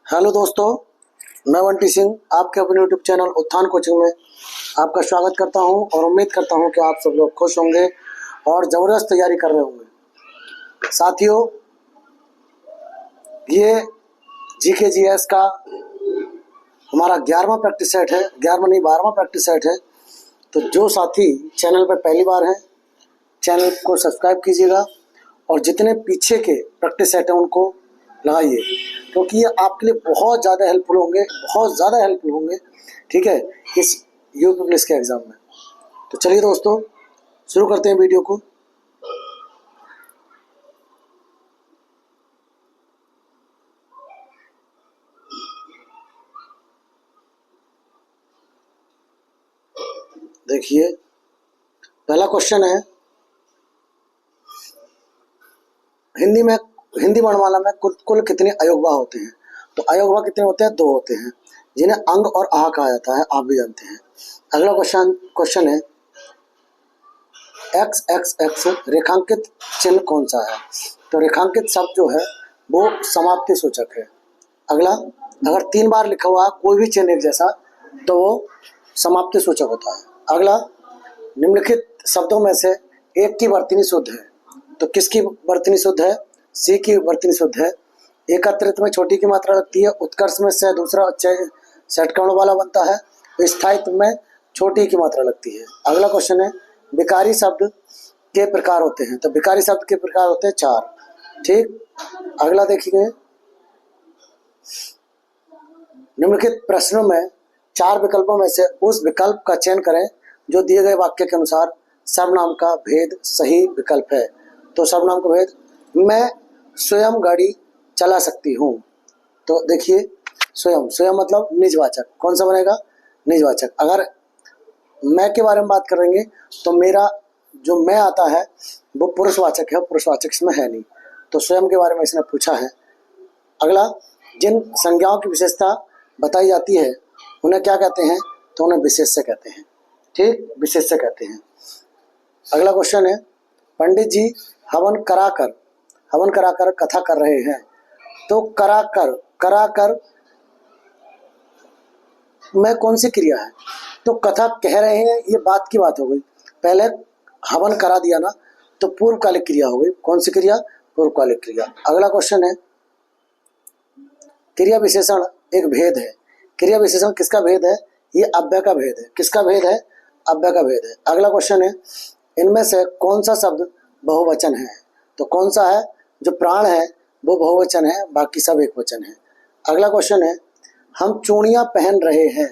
Hello दोस्तों, मैं बंटी सिंह आपके अपने यूट्यूब चैनल उत्थान कोचिंग में आपका स्वागत करता हूं और उम्मीद करता हूं कि आप सब लोग खुश होंगे और ज़बरदस्त तैयारी कर रहे होंगे। साथियों, ये जीके जीएस का हमारा 11वां प्रैक्टिस सेट है। 11वां नहीं, 12वां प्रैक्टिस सेट है। तो जो साथी चैनल पर पहली बार हैं, चैनल को सब्सक्राइब कीजिएगा और जितने पीछे के प्रैक्टिस सेट हैं उनको लगाइए, क्योंकि ये आपके लिए बहुत ज़्यादा हेल्पफुल होंगे, बहुत ज़्यादा हेल्पफुल होंगे। ठीक है, इस यूपी पुलिस के एग्ज़ाम में। तो चलिए दोस्तों, शुरू करते हैं वीडियो को। देखिए, पहला क्वेश्चन है, हिंदी वर्णमाला में कुल कितने अयोगवा होते हैं? तो अयोगवा कितने होते हैं? 2 होते हैं, जिन्हें अंग और आह कहा जाता है, आप भी जानते हैं। अगला क्वेश्चन है, एक्स एक्स एक्स रेखांकित चिन्ह कौन सा है? तो रेखांकित शब्द जो है वो समाप्ति सूचक है। अगला, अगर 3 बार लिखा हुआ कोई भी चिन्ह एक जैसा तो वो समाप्ति सूचक होता है। अगला, निम्नलिखित शब्दों में से एक की वर्तनी शुद्ध है। तो किसकी वर्तनी शुद्ध है? सी की वर्तनी शुद्ध है। एकत्रित में छोटी की मात्रा लगती है, उत्कर्ष में से दूसरा षटकर्ण वाला बनता है, स्थायित्व में छोटी की मात्रा लगती है। अगला क्वेश्चन है, विकारी शब्द के प्रकार होते हैं। तो विकारी शब्द के प्रकार होते हैं 4। ठीक, अगला देखिए, निम्नलिखित प्रश्नों में 4 विकल्पों में से उस विकल्प का चयन करें जो दिए गए वाक्य के अनुसार सर्वनाम का भेद सही विकल्प है। तो सर्वनाम का भेद, मैं स्वयं गाड़ी चला सकती हूँ। तो देखिए, स्वयं स्वयं मतलब निजवाचक, कौन सा बनेगा? निजवाचक। अगर मैं के बारे में बात करेंगे तो मेरा जो मैं आता है वो पुरुषवाचक है, पुरुषवाचक इसमें है नहीं, तो स्वयं के बारे में इसने पूछा है। अगला, जिन संज्ञाओं की विशेषता बताई जाती है उन्हें क्या कहते हैं? तो उन्हें विशेष्य कहते हैं। ठीक, विशेष्य कहते हैं। अगला क्वेश्चन है, पंडित जी हवन कराकर कथा कर रहे हैं। तो कराकर में कौन सी क्रिया है? तो कथा कह रहे हैं, ये बात की बात हो गई। पहले हवन करा दिया ना, तो पूर्वकालिक क्रिया हो गई। कौन सी क्रिया? पूर्वकालिक क्रिया। अगला क्वेश्चन है, क्रिया विशेषण एक भेद है। क्रिया विशेषण किसका भेद है? ये अव्यय का भेद है। किसका भेद है? अव्यय का भेद है। अगला क्वेश्चन है, इनमें से कौन सा शब्द बहुवचन है? तो कौन सा है? जो प्राण है वो बहुवचन है, बाकी सब एकवचन है। अगला क्वेश्चन है, हम चूड़ियां पहन रहे हैं,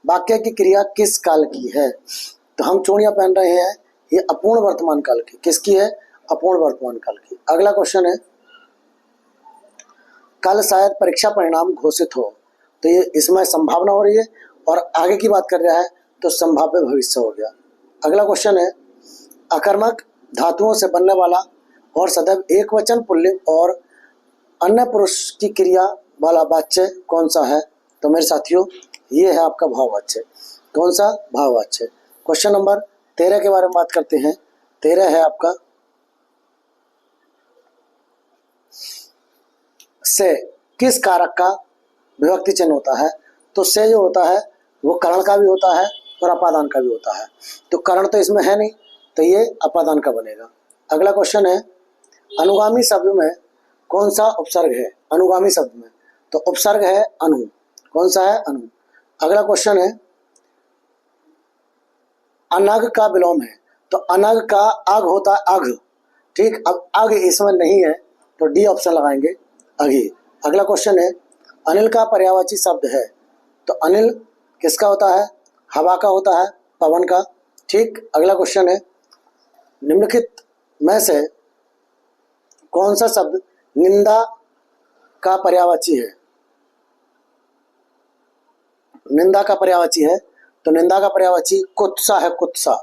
वाक्य की क्रिया किस काल की है? तो हम चूड़ियां पहन रहे हैं, ये अपूर्ण वर्तमान काल की। किसकी है? अपूर्ण वर्तमान काल की। अगला क्वेश्चन है, कल शायद परीक्षा परिणाम घोषित हो। तो ये इसमें संभावना हो रही है और आगे की बात कर रहा है तो संभाव्य भविष्य हो गया। अगला क्वेश्चन है, अकर्मक धातुओं से बनने वाला और सदैव एक वचन पुल्लिंग और अन्य पुरुष की क्रिया वाला वाच्य कौन सा है? तो मेरे साथियों, ये है आपका भाववाच्य। कौन सा? भाववाच्य। क्वेश्चन नंबर 13 के बारे में बात करते हैं। 13 है आपका, से किस कारक का विभक्ति चिन्ह होता है? तो से जो होता है वो करण का भी होता है और अपादान का भी होता है। तो करण तो इसमें है नहीं, तो ये अपादान का बनेगा। अगला क्वेश्चन है, अनुगामी शब्द में कौन सा उपसर्ग है? अनुगामी शब्द में तो उपसर्ग है अनु। कौन सा है? अनु। अगला क्वेश्चन है, अनग का विलोम है। तो अनग का अग होता है अघ। ठीक, अब अग इसमें नहीं है तो डी ऑप्शन लगाएंगे, अघी। अगला क्वेश्चन है, अनिल का पर्यायवाची शब्द है। तो अनिल किसका होता है? हवा का होता है, पवन का। ठीक, अगला क्वेश्चन है, निम्नलिखित में से कौन सा शब्द निंदा का पर्यायवाची है? निंदा का पर्यायवाची है, तो निंदा का पर्यायवाची कुत्सा है, कुत्सा।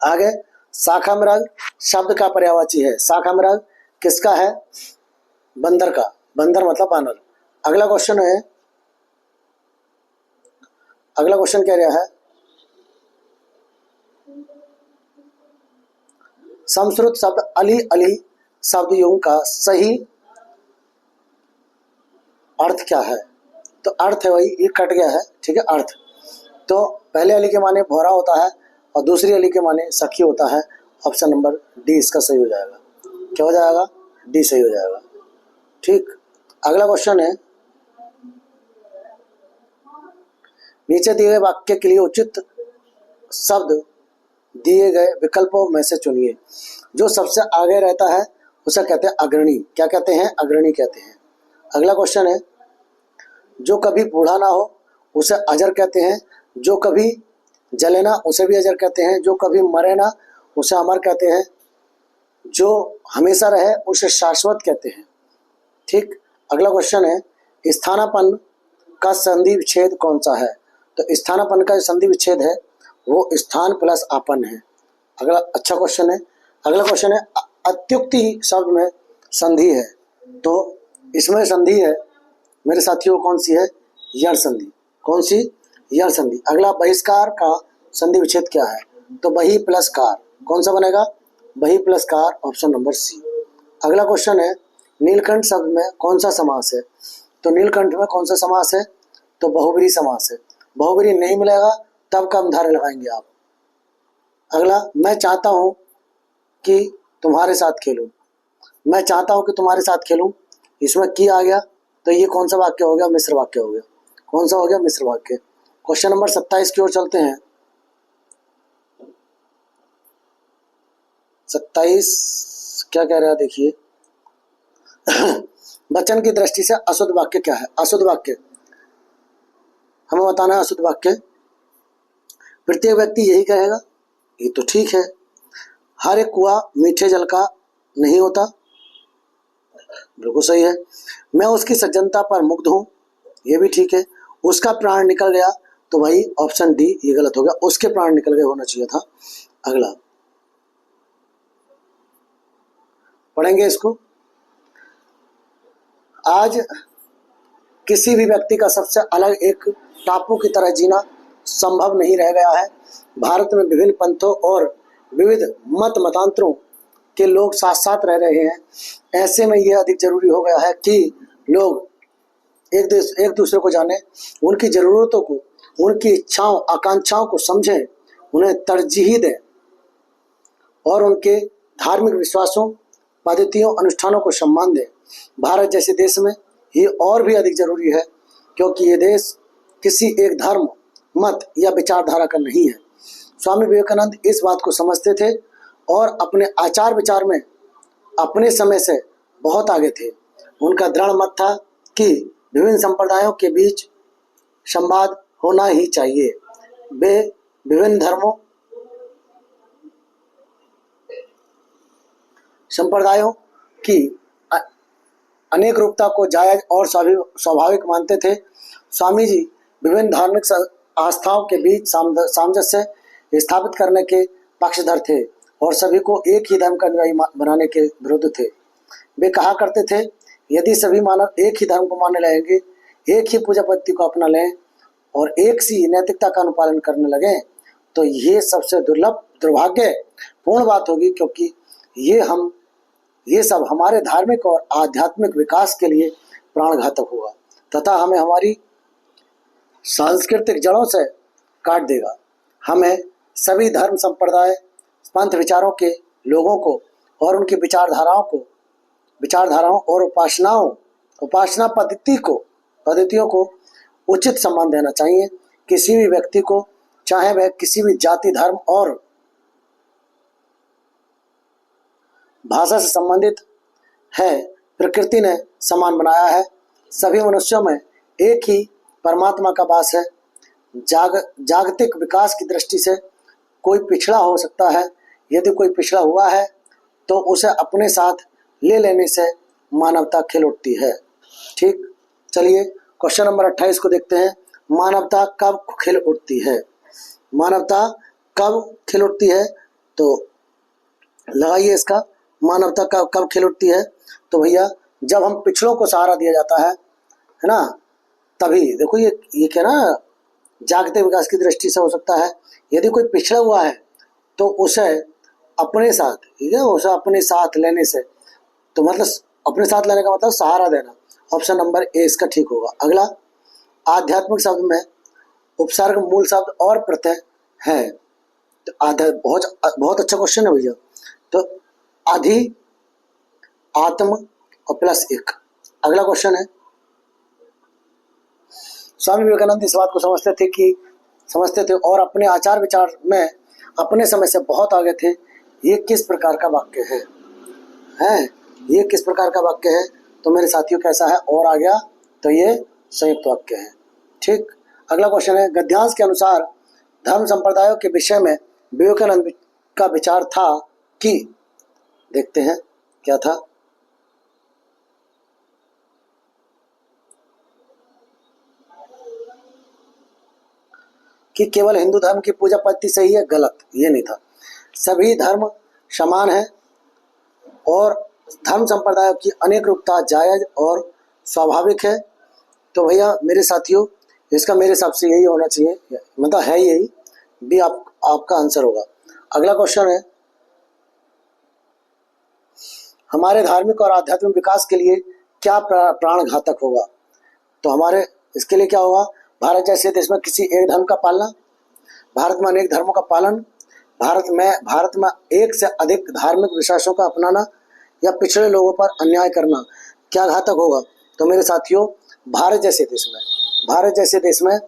आगे, शाखा मृग शब्द का पर्यायवाची है। शाखा मृग किसका है? बंदर का। बंदर मतलब बानर। अगला क्वेश्चन है, अगला क्वेश्चन कह रहा है, संस्कृत शब्द अली अली शब्द युग का सही अर्थ क्या है? तो अर्थ है वही, ये कट गया है, ठीक है, अर्थ। तो पहले अली के माने भौरा होता है और दूसरी अली के माने सखी होता है। ऑप्शन नंबर डी इसका सही हो जाएगा। क्या हो जाएगा? डी सही हो जाएगा। ठीक, अगला क्वेश्चन है, नीचे दिए गए वाक्य के लिए उचित शब्द दिए गए विकल्पों में से चुनिए। जो सबसे आगे रहता है उसे कहते हैं अग्रणी। क्या कहते हैं? अग्रणी कहते हैं। अगला क्वेश्चन है, जो कभी बूढ़ा ना हो उसे अजर कहते हैं। जो कभी जले ना उसे भी अजर कहते हैं। जो कभी मरे ना उसे अमर कहते हैं। जो हमेशा रहे उसे शाश्वत कहते हैं। ठीक, अगला क्वेश्चन है, स्थानापन्न का संधि विच्छेद कौन सा है? तो स्थानापन्न का जो संधि विच्छेद है वो स्थान प्लस आपन है। अगला अच्छा क्वेश्चन है। अगला क्वेश्चन है, अत्युक्ति शब्द में संधि है, तो इसमें संधि है मेरे साथियों कौन सी है? यण संधि। कौन सी? यण संधि। अगला, बहिष्कार का संधि विच्छेद क्या है? तो बहि प्लस कार। कौन सा बनेगा? बहि प्लस कार, ऑप्शन नंबर सी। अगला क्वेश्चन है, नीलकंठ शब्द में कौन सा समास है? तो नीलकंठ में कौन सा समास है? तो बहुब्रीहि समास है। बहुब्रीहि नहीं मिलेगा तब कम धारे लगाएंगे आप। अगला, मैं चाहता हूं कि तुम्हारे साथ खेलूं। मैं चाहता हूं कि तुम्हारे साथ खेलूं, इसमें की आ गया, तो ये कौन सा वाक्य हो गया? मिश्र वाक्य हो गया। कौन सा हो गया? मिश्र वाक्य। क्वेश्चन नंबर 27 की ओर चलते हैं। 27 क्या कह रहा है देखिए। वचन की दृष्टि से अशुद्ध वाक्य क्या है? अशुद्ध वाक्य हमें बताना है। अशुद्ध वाक्य प्रत्येक व्यक्ति यही कहेगा, ये तो ठीक है। हर एक कुआं मीठे जल का नहीं होता, बिल्कुल सही है। मैं उसकी सज्जनता पर मुग्ध हूं, ये भी ठीक है। उसका प्राण निकल गया, तो भाई ऑप्शन डी ये गलत हो गया, उसके प्राण निकल गए होना चाहिए था। अगला पढ़ेंगे इसको। आज किसी भी व्यक्ति का सबसे अलग एक टापू की तरह जीना संभव नहीं रह गया है। भारत में विभिन्न पंथों और विविध मत मतांतरों के लोग साथ साथ रह रहे हैं। ऐसे में यह अधिक जरूरी हो गया है कि लोग एक दूसरे को जाने, उनकी ज़रूरतों को, उनकी इच्छाओं आकांक्षाओं को समझें, उन्हें तरजीह दें और उनके धार्मिक विश्वासों, पद्धतियों, अनुष्ठानों को सम्मान दें। भारत जैसे देश में ये और भी अधिक जरूरी है, क्योंकि ये देश किसी एक धर्म, मत या विचारधारा का नहीं है। स्वामी विवेकानंद इस बात को समझते थे और अपने आचार विचार में अपने समय से बहुत आगे थे। उनका दृढ़ मत था कि विभिन्न संप्रदायों के बीच संवाद होना ही चाहिए। वे विभिन्न धर्मों, संप्रदायों की अनेक रूपता को जायज और स्वाभाविक मानते थे। स्वामी जी विभिन्न धार्मिक आस्थाओं के बीच सामंजस्य स्थापित करने के पक्षधर थे और सभी को एक ही धर्म का अनुयायी बनाने के विरुद्ध थे। वे कहा करते थे, यदि सभी मानव एक ही धर्म को मानने लगेंगे, एक ही पूजा पद्धति को अपना लें और एक सी नैतिकता का अनुपालन करने लगें, तो ये सबसे दुर्लभ दुर्भाग्यपूर्ण बात होगी, क्योंकि ये सब हमारे धार्मिक और आध्यात्मिक विकास के लिए प्राणघातक होगा तथा हमें हमारी सांस्कृतिक जड़ों से काट देगा। हमें सभी धर्म, संप्रदाय, पंथ विचारों के लोगों को और उनकी विचारधाराओं और उपासना पद्धतियों को उचित सम्मान देना चाहिए। किसी भी व्यक्ति को, चाहे वह किसी भी जाति, धर्म और भाषा से संबंधित है, प्रकृति ने समान बनाया है। सभी मनुष्यों में एक ही परमात्मा का वास है। जागतिक विकास की दृष्टि से कोई पिछड़ा हो सकता है। यदि कोई पिछड़ा हुआ है तो उसे अपने साथ ले लेने से मानवता खिल उठती है। ठीक, चलिए क्वेश्चन नंबर 28 को देखते हैं। मानवता कब खिल उठती है? मानवता कब खिल उठती है? तो लगाइए इसका, मानवता कब खिल उठती है? तो भैया जब हम पिछड़ों को सहारा दिया जाता है ना, तभी। देखो ये क्या ना, जागतिक विकास की दृष्टि से हो सकता है। यदि कोई पिछड़ा हुआ है तो उसे अपने साथ, ठीक है, उसे अपने साथ लेने से, तो मतलब अपने साथ लेने का मतलब सहारा देना। ऑप्शन नंबर ए इसका ठीक होगा। अगला, आध्यात्मिक शब्द में उपसर्ग, मूल शब्द और प्रत्यय है। तो बहुत अच्छा क्वेश्चन है भैया। तो आधि, आत्म और प्लस एक। अगला क्वेश्चन है, स्वामी विवेकानंद इस बात को समझते थे और अपने आचार विचार में अपने समय से बहुत आगे थे। ये किस प्रकार का वाक्य है? ये किस प्रकार का वाक्य है? तो मेरे साथियों कैसा है और आ गया, तो ये संयुक्त वाक्य है। ठीक। अगला क्वेश्चन है, गद्यांश के अनुसार धर्म संप्रदायों के विषय में विवेकानंद का विचार था कि, देखते हैं क्या था। कि केवल हिंदू धर्म की पूजा पद्धति सही है, गलत, ये नहीं था। सभी धर्म समान है और धर्म संप्रदायों की अनेक रूपता जायज और स्वाभाविक है। तो भैया मेरे साथियों, इसका मेरे हिसाब से यही होना चाहिए, मतलब है यही, भी आपका आंसर होगा। अगला क्वेश्चन है, हमारे धार्मिक और आध्यात्मिक विकास के लिए क्या प्राण घातक होगा? तो हमारे इसके लिए क्या होगा? भारत जैसे देश में किसी एक धर्म का पालना, भारत में अनेक धर्मों का पालन, भारत में एक से अधिक धार्मिक विश्वासों का अपनाना या पिछड़े लोगों पर अन्याय करना क्या घातक होगा? तो मेरे साथियों, भारत जैसे देश में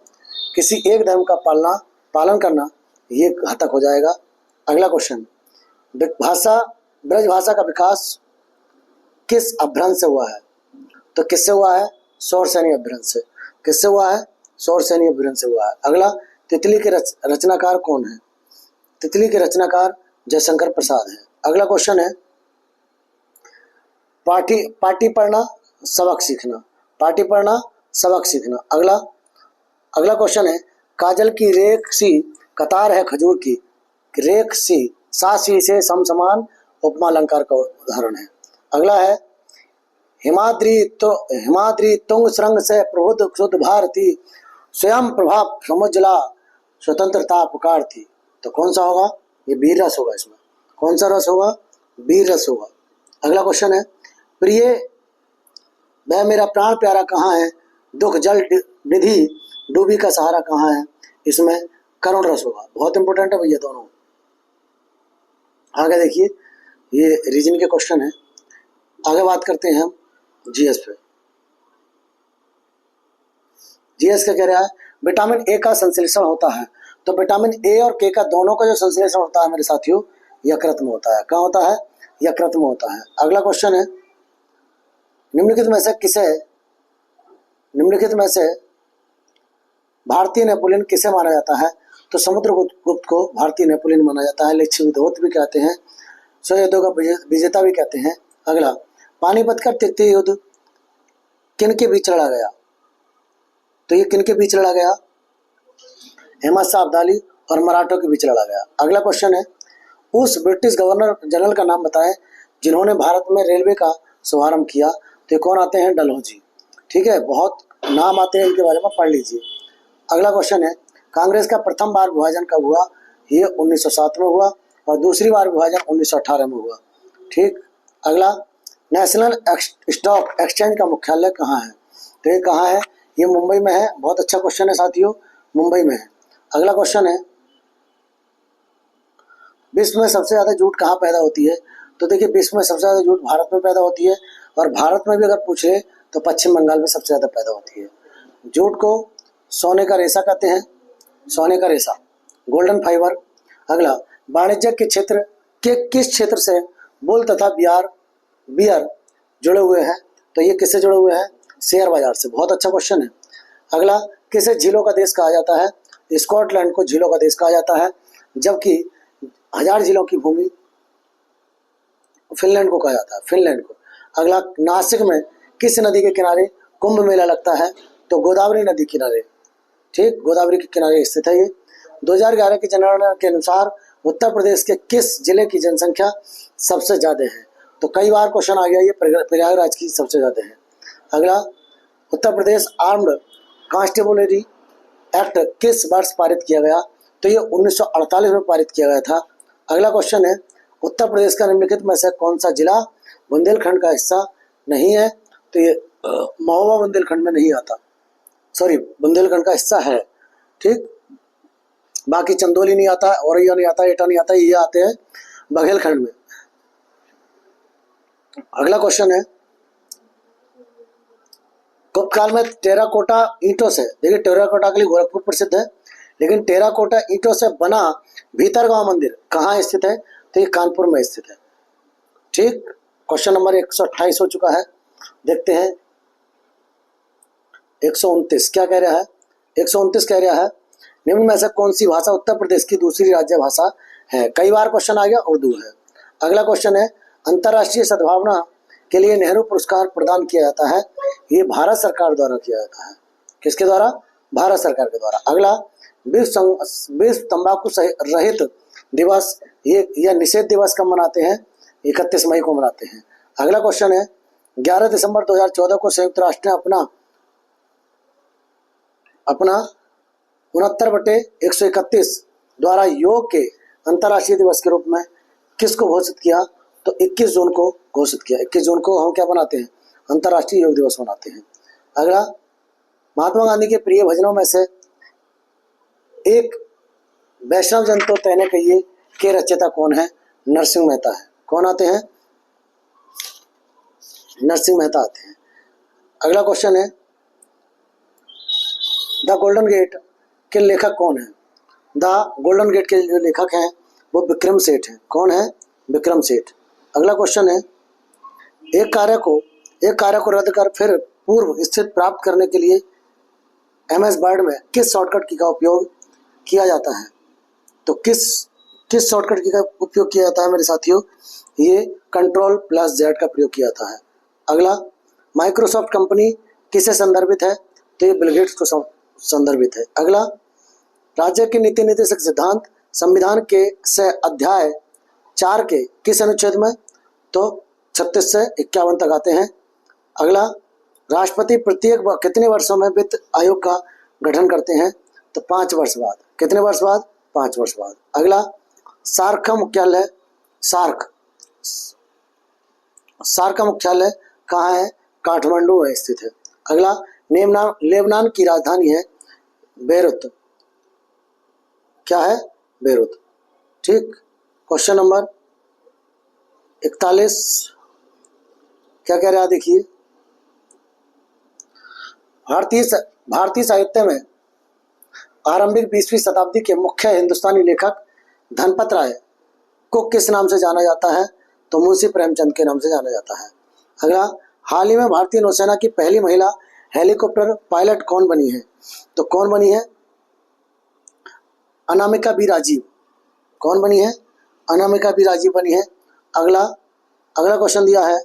किसी एक धर्म का पालन करना ये घातक हो जाएगा। अगला क्वेश्चन, ब्रज भाषा का विकास किस अभ्रंश से हुआ है? तो किससे हुआ है? शौरसेनी अभ्रंश से। किससे हुआ है? शौरसेनी अभ्रंश से हुआ है। अगला, तितली के रचनाकार कौन है? तितली के रचनाकार जयशंकर प्रसाद है। अगला क्वेश्चन है, पार्टी पढ़ना सबक सीखना। अगला क्वेश्चन है, काजल की रेख सी कतार है खजूर की, रेख सी सा सी से समान उपमा अलंकार का उदाहरण है। अगला है, हिमाद्री तुंग श्रृंग से प्रबुद्ध शुद्ध भारती, स्वयं प्रभाव समुज्जला स्वतंत्रता पुकार थी। तो कौन सा होगा? ये वीर रस होगा। इसमें कौन सा रस होगा? वीर रस होगा। अगला क्वेश्चन है, प्रिय वह मेरा प्राण प्यारा कहाँ है, दुख जल निधि डूबी का सहारा कहाँ है? इसमें करुण रस होगा। बहुत इंपॉर्टेंट है भैया दोनों। आगे देखिए, ये रीजन के क्वेश्चन है। आगे बात करते हैं हम जीएस पे। जीएस का कह रहा है, विटामिन ए का संश्लेषण होता है। तो विटामिन ए और के का दोनों का जो संश्लेषण होता है मेरे साथियों, यकृत में होता है। कहाँ होता है? यकृत में होता है। अगला क्वेश्चन है, निम्नलिखित में से भारतीय नेपोलियन किसे माना जाता है? तो समुद्रगुप्त को भारतीय नेपोलियन माना जाता है। लक्ष्मीध्वज भी कहते हैं, 100 युद्धों का विजेता भी कहते हैं। अगला, पानीपत का तृतीय युद्ध किन के बीच लड़ा गया? तो ये किन के बीच लड़ा गया? अहमद शाह अब्दाली और मराठों के बीच लड़ा गया। अगला क्वेश्चन है, उस ब्रिटिश गवर्नर जनरल का नाम बताएं जिन्होंने भारत में रेलवे का शुभारंभ किया। तो ये कौन आते हैं? डलहौजी। ठीक है, बहुत नाम आते हैं, इनके बारे में पढ़ लीजिए। अगला क्वेश्चन है, कांग्रेस का प्रथम बार विभाजन कब हुआ? ये 1907 में हुआ और दूसरी बार विभाजन 1918 में हुआ। ठीक। अगला, नेशनल स्टॉक एक्सचेंज का मुख्यालय कहाँ है? तो ये कहाँ है? ये मुंबई में है। बहुत अच्छा क्वेश्चन है साथियों, मुंबई में है। अगला क्वेश्चन है, विश्व में सबसे ज्यादा जूट कहाँ पैदा होती है? तो देखिए, विश्व में सबसे ज्यादा जूट भारत में पैदा होती है और भारत में भी अगर पूछ ले तो पश्चिम बंगाल में सबसे ज्यादा पैदा होती है। जूट को सोने का रेशा कहते हैं, सोने का रेशा, गोल्डन फाइबर। अगला, वाणिज्य के क्षेत्र के किस क्षेत्र से वूल तथा बियर जुड़े हुए हैं? तो ये किससे जुड़े हुए हैं? शेयर बाजार से। बहुत अच्छा क्वेश्चन है। अगला, किसे झीलों का देश कहा जाता है? स्कॉटलैंड को झीलों का देश कहा जाता है, जबकि 1000 झीलों की भूमि फिनलैंड को कहा जाता है, फिनलैंड को। अगला, नासिक में किस नदी के किनारे कुंभ मेला लगता है? तो गोदावरी नदी किनारे। ठीक, गोदावरी के किनारे स्थित है ये। 2011 की जनगणना के अनुसार उत्तर प्रदेश के किस जिले की जनसंख्या सबसे ज्यादा है? तो कई बार क्वेश्चन आ गया, ये प्रयागराज की सबसे ज्यादा है। अगला, Uttar Pradesh armed constabulary act किस वर्ष पारित किया गया? तो ये 1948 में पारित किया गया था। अगला क्वेश्चन है, उत्तर प्रदेश का निम्नलिखित में से कौन सा जिला बुंदेलखंड का हिस्सा नहीं है तो ये महोबा बुंदेलखंड में नहीं आता, सॉरी बुंदेलखंड का हिस्सा है, ठीक। बाकी चंदौली नहीं आता, औरैया नहीं आता, एटा नहीं आता, ये आते हैं बघेलखंड में। अगला क्वेश्चन है, गुप्त काल में टेराकोटा ईंटों से, देखिए टेराकोटा के लिए गोरखपुर प्रसिद्ध है, लेकिन टेराकोटा ईंटों से बना भीतरगांव मंदिर कहाँ स्थित है? तो ये कानपुर में स्थित है, ठीक। क्वेश्चन नंबर 128 हो चुका है, देखते हैं 129 क्या कह रहा है। 129 कह रहा है, निम्न में से कौन सी भाषा उत्तर प्रदेश की दूसरी राज्य भाषा है? कई बार क्वेश्चन आ गया, उर्दू है। अगला क्वेश्चन है, अंतर्राष्ट्रीय सद्भावना के लिए नेहरू पुरस्कार प्रदान किया जाता है, ये भारत सरकार द्वारा किया जाता है। किसके द्वारा? भारत सरकार के द्वारा। अगला, विश्व तंबाकू रहित दिवस, ये यह निषेध दिवस कब मनाते हैं? 31 मई को मनाते हैं। अगला क्वेश्चन है, 11 दिसंबर 2014 को संयुक्त राष्ट्र ने अपना 69/131 द्वारा योग के अंतर्राष्ट्रीय दिवस के रूप में किसको घोषित किया? तो 21 जून को घोषित किया। 21 जून को हम क्या बनाते हैं? अंतर्राष्ट्रीय योग दिवस मनाते हैं। अगला, महात्मा गांधी के प्रिय भजनों में से एक वैष्णव जन तो तैने कहिए के रचयिता कौन है? नरसिंह मेहता है। कौन आते हैं? नरसिंह मेहता आते हैं। अगला क्वेश्चन है, द गोल्डन गेट के लेखक कौन है? द गोल्डन गेट के जो लेखक हैं वो विक्रम सेठ हैं। कौन है? विक्रम सेठ। अगला क्वेश्चन है, एक कार्य को रद्द कर फिर पूर्व स्थिति प्राप्त करने के लिए MS वर्ड में किस शॉर्टकट की का उपयोग किया जाता है? तो किस शॉर्टकट की का उपयोग किया जाता है मेरे साथियों? ये Ctrl+Z का प्रयोग किया जाता है। अगला, माइक्रोसॉफ्ट कंपनी किसे संदर्भित है? तो ये बिल गेट्स को संदर्भित है। अगला, राज्य के नीति निर्देशक सिद्धांत संविधान के से अध्याय 4 के किस अनुच्छेद में? तो 36 से 51 तक आते हैं। अगला, राष्ट्रपति प्रत्येक कितने वर्षों में वित्त आयोग का गठन करते हैं? तो 5 वर्ष बाद। कितने वर्ष बाद? 5 वर्ष बाद। अगला, सार्क का मुख्यालय सार्क का मुख्यालय कहाँ है? काठमांडू में स्थित है। अगला, लेबनान की राजधानी है बेरूत। क्या है? बेरूत, ठीक। क्वेश्चन नंबर 41 क्या कह रहा है? देखिए, भारतीय साहित्य में आरंभिक 20वीं शताब्दी के मुख्य हिंदुस्तानी लेखक धनपत राय को किस नाम से जाना जाता है? तो मुंशी प्रेमचंद के नाम से जाना जाता है। अगला, हाल ही में भारतीय नौसेना की पहली महिला हेलीकॉप्टर पायलट कौन बनी है? तो कौन बनी है? अनामिका बी राजीव। कौन बनी है? अनामिका बी राजीव बनी है। अगला क्वेश्चन दिया है,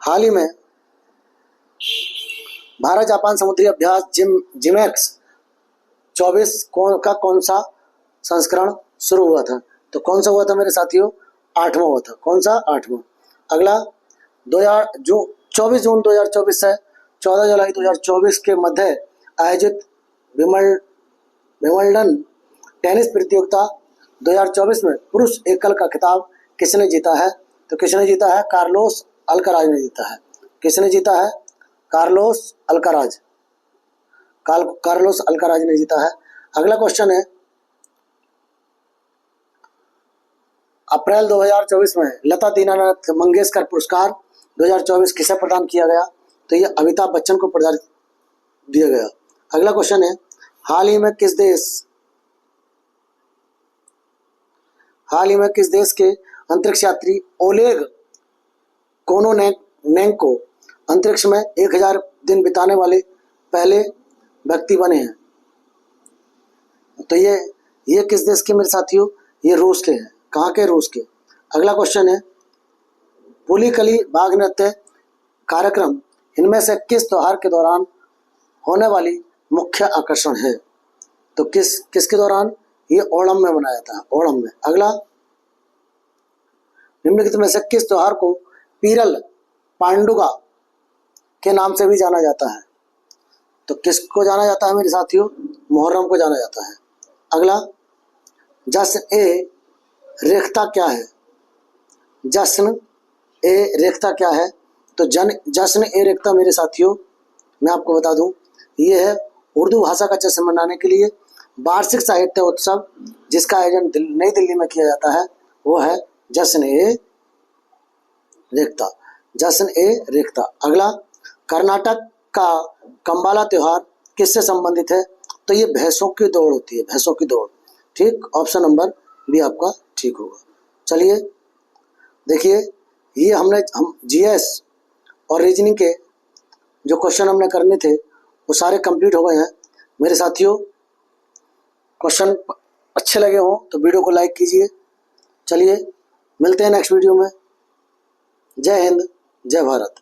हाल ही में भारत जापान समुद्री अभ्यास जिमेक्स 24 कौन सा संस्करण शुरू हुआ था? तो कौन सा हुआ था मेरे साथियों? 8वां हुआ था। कौन सा? 8वां। अगला, 24 जून 2024 से 14 जुलाई 2024 के मध्य आयोजित विंबलडन टेनिस प्रतियोगिता 2024 में पुरुष एकल का खिताब किसने जीता है? तो किसने जीता है? कार्लोस अल्काराज ने जीता है। किसने जीता है? कार्लोस अल्काराज ने जीता है। अगला क्वेश्चन है, अप्रैल 2024 में लता दीनानाथ मंगेशकर पुरस्कार 2024 किसे प्रदान किया गया? तो ये अमिताभ बच्चन को प्रदान दिया गया। अगला क्वेश्चन है, हाल ही में किस देश के अंतरिक्ष यात्री ओलेग कोनोनेंको अंतरिक्ष में 1000 दिन बिताने वाले पहले व्यक्ति बने हैं? तो ये किस देश के मेरे साथियों? ये रूस के हैं। कहाँ के? रूस के। अगला क्वेश्चन है, पुलिकली बाघ नृत्य कार्यक्रम इनमें से किस त्योहार के दौरान होने वाली मुख्य आकर्षण है? तो किसके दौरान? ये ओणम में मनाया जाता है, ओणम में। अगला, निम्नलिखित में से किस त्योहार को पीरल पांडुगा के नाम से भी जाना जाता है? तो किसको जाना जाता है मेरे साथियों? मुहर्रम को जाना जाता है। अगला, जश्न ए रेख्ता क्या है? जश्न ए रेख्ता क्या है? तो जश्न ए रेख्ता मेरे साथियों, मैं आपको बता दूं, ये है उर्दू भाषा का जश्न मनाने के लिए वार्षिक साहित्य उत्सव जिसका आयोजन नई दिल्ली में किया जाता है, वो है जश्न ए रेख्ता। जश्न ए रेख्ता। अगला, कर्नाटक का कंबाला त्योहार किससे संबंधित है? तो ये भैंसों की दौड़ होती है, भैंसों की दौड़। ठीक, ऑप्शन नंबर बी आपका ठीक होगा। चलिए देखिए, ये हम जीएस और रीजनिंग के जो क्वेश्चन हमने करने थे वो सारे कंप्लीट हो गए हैं मेरे साथियों। क्वेश्चन अच्छे लगे हों तो वीडियो को लाइक कीजिए। चलिए मिलते हैं नेक्स्ट वीडियो में। जय हिंद, जय भारत।